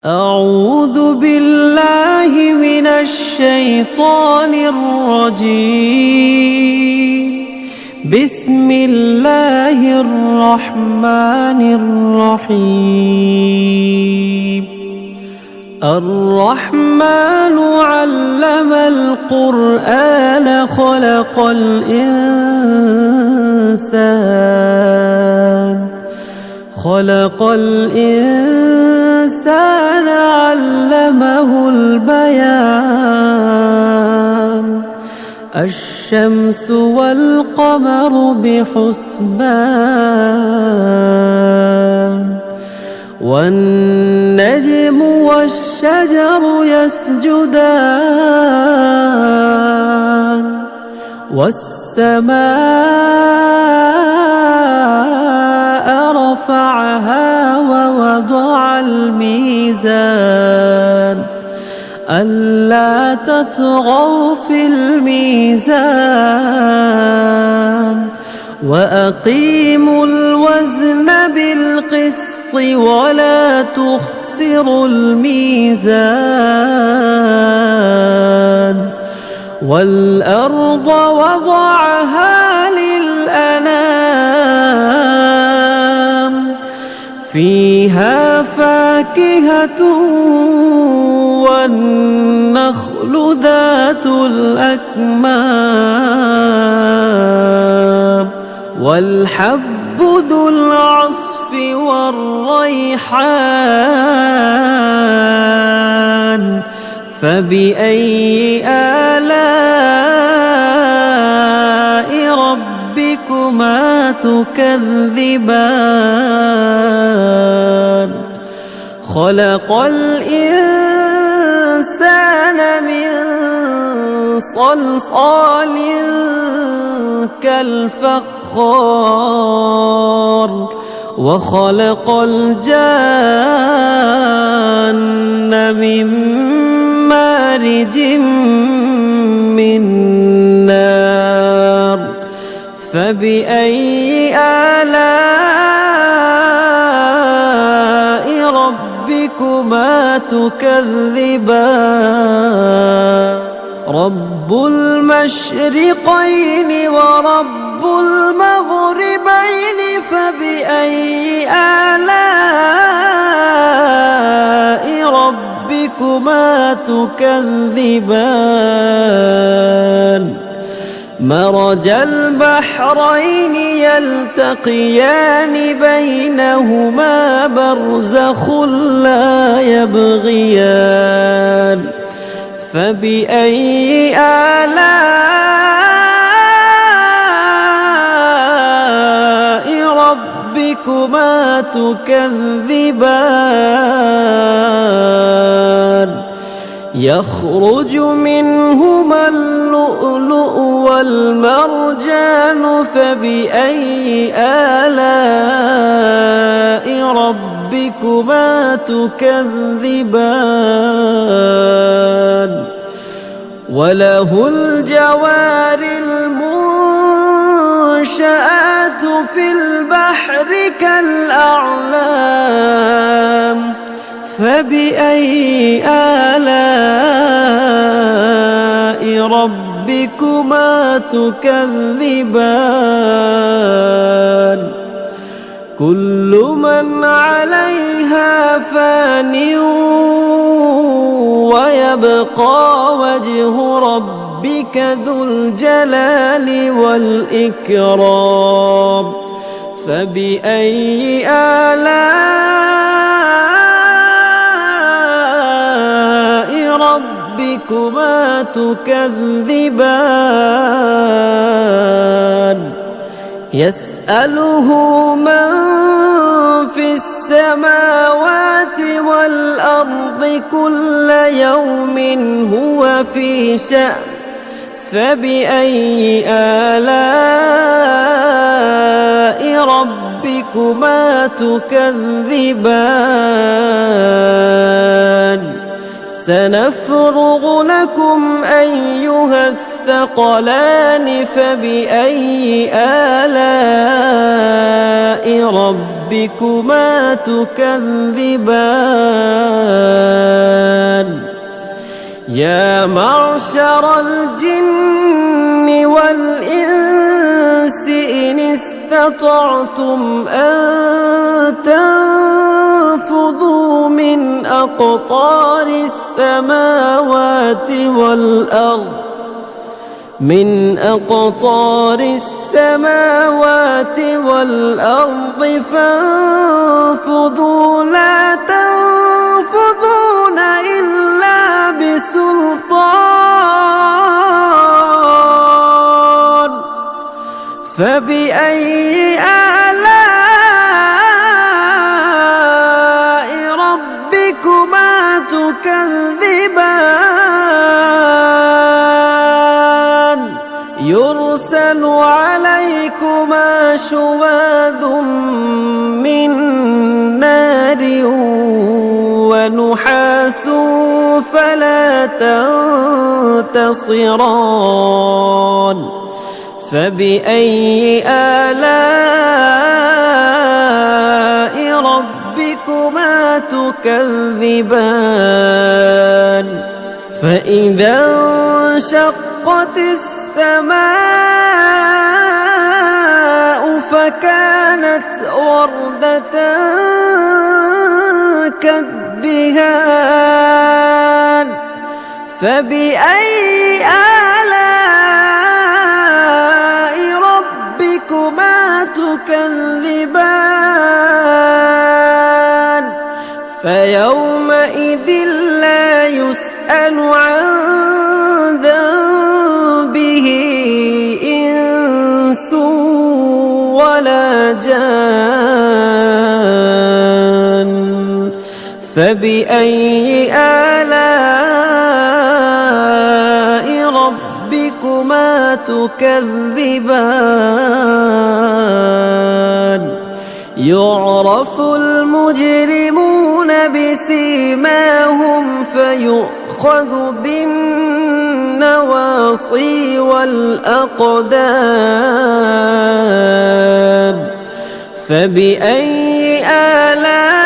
أعوذ بالله من الشيطان الرجيم. بسم الله الرحمن الرحيم. الرحمن علم القرآن خلق الإنسان علمه البيان. الشمس والقمر بحسبان والنجم والشجر يسجدان والسماء رفعها ووضع الميزان ألا تطغوا في الميزان وأقيموا الوزن بالقسط ولا تخسروا الميزان والأرض وضعها للأنام فيها فاكهة والنخل ذات الأكمام والحب ذو العصف والريحان فبأي آلاء ربكما تكذبان خلق الإنسان من صلصال كالفخار وخلق الجان من مارج من نار فبأي آلاء ربكما تكذبان رب المشرقين ورب المغربين فبأي آلاء ربكما تكذبان مرج البحرين يلتقيان بينهما برزخ لا يبغيان فبأي آلاء ربكما تكذبان يخرج منهما اللؤلؤ والمرجان فبأي آلاء ربكما تكذبان وله الجوار المنشآت في البحر كالأعلام فبأي آلاء ربكما تكذبان كل من عليها فان ويبقى وجه ربك ذو الجلال والإكرام فبأي آلاء ربكما تكذبان يسأله من في السماوات والأرض كل يوم هو في شأن فبأي آلاء ربكما تكذبان سنفرغ لكم أيها الثقلان فبأي آلاء ربكما ربكما تكذبان يا معشر الجن والإنس إن استطعتم أن تنفذوا من أقطار السماوات والأرض فانفذوا لا تنفذون إلا بسلطان فبأي آلاء ربكما تكذبان يرسل عليكما شواظ من نار ونحاس فلا تنتصران فبأي آلاء ربكما تكذبان فإذا انشقت السماء فكانت وردة كالدهان فبأي آلاء ربكما تكذبان فيومئذ لا يسأل عن ذنبه إنس ولا جان فبأي آلاء ربكما تكذبان يعرف المجرمون بسيماهم فيؤخذ بالنواصي والأقدام فبأي آلاء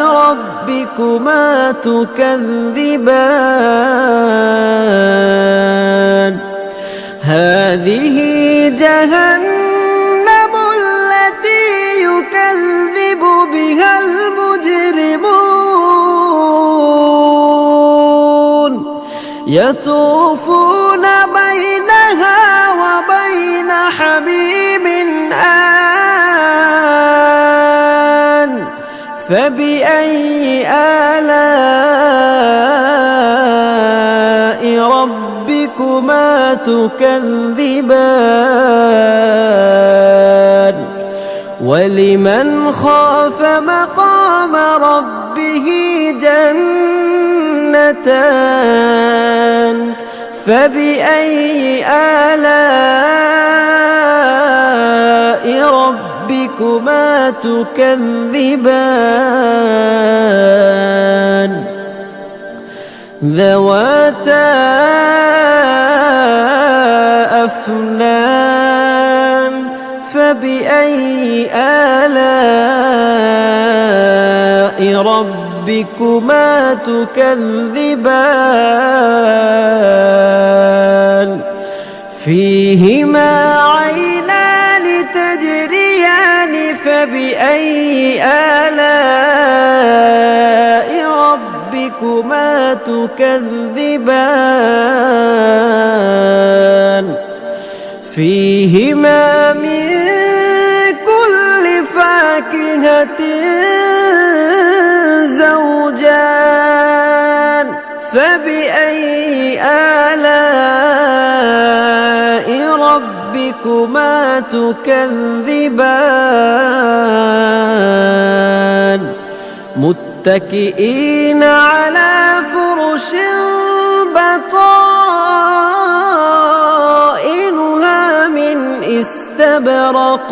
ربكما تكذبان هذه جهنم التي يكذب بها المجرمون يطوفون بينها وبين حميم آن فبأي آلاء ربكما تكذبان ولمن خاف مقام ربه جنتان فبأي آلاء ربكما تكذبان ذواتا أفنان فبأي آلاء ربكما تكذبان فيهما عينان تجريان فبأي آلاء ربكما تكذبان فيهما من كل فاكهة زوجان فبأي آلاء ربكما تكذبان متكئين على فرش بطائنها من استبرق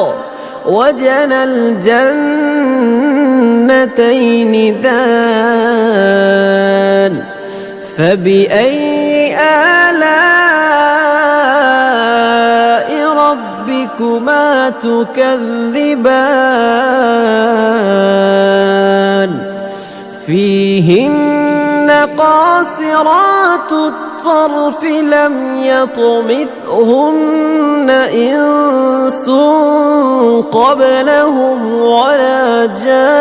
وجنى الجنتين دان فبأي آلاء ربكما ربكما تكذبان فيهن قاصرات الطرف لم يطمثهن إنس قبلهم ولا جان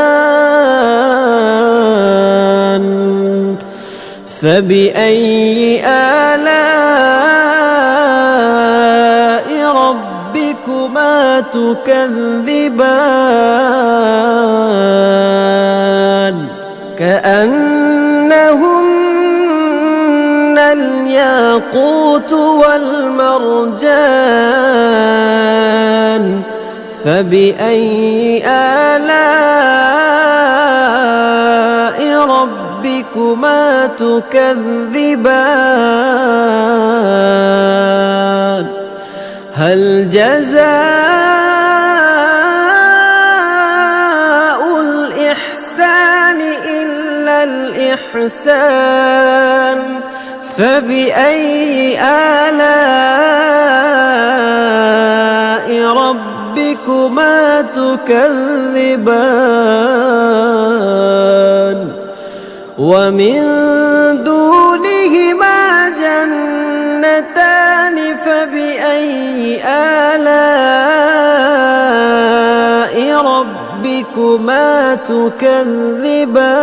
فبأي آلاء ربكما تكذبان كأنهن الياقوت والمرجان فبأي آلاء ربكما تكذبان هل جزاء الإحسان إلا الإحسان فبأي آلاء ربكما تكذبان ومن دونهما جنتان فبأي آلاء ربكما تكذبان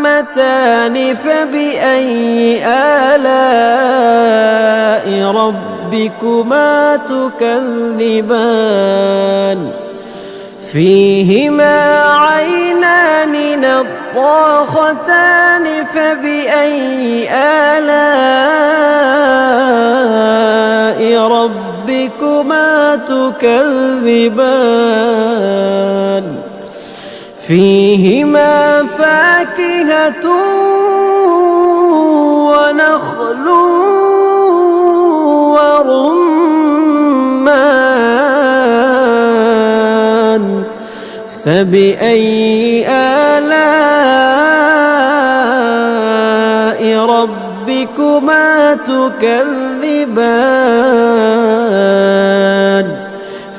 مدهامتان فبأي آلاء ربكما تكذبان فيهما عينان نضاختان فبأي آلاء ربكما تكذبان فيهما فاكهة ونخل ورمان فبأي آلاء ربكما تكذبان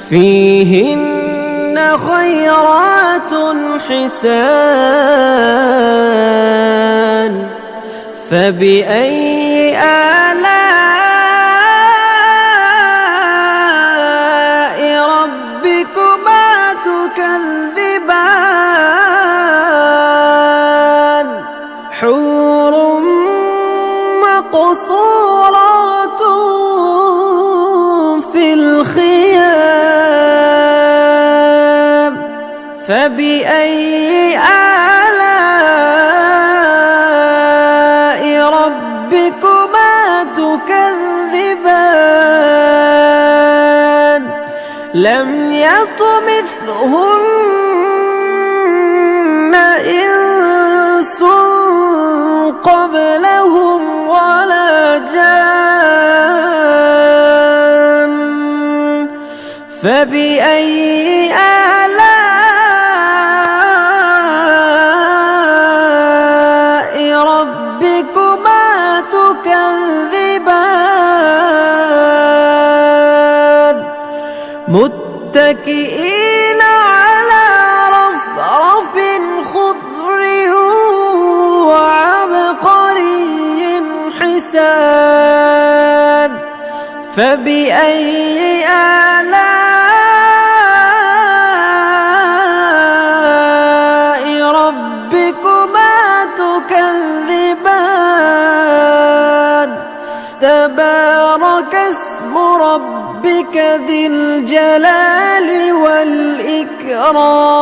فيهن خيرات حسان فبأي آلاء ربكما تكذبان حور مقصورات في الخيام فبأي آلاء ربكما تكذبان لم يطمثهن إنس قبلهم ولا جان فبأي آلاء ربكما تكذبان متكئين على رفرف خضر وعبقري حسان فبأي آلاء ربكما تكذبان تبارك اسم ربك ذي الجلال والإكرام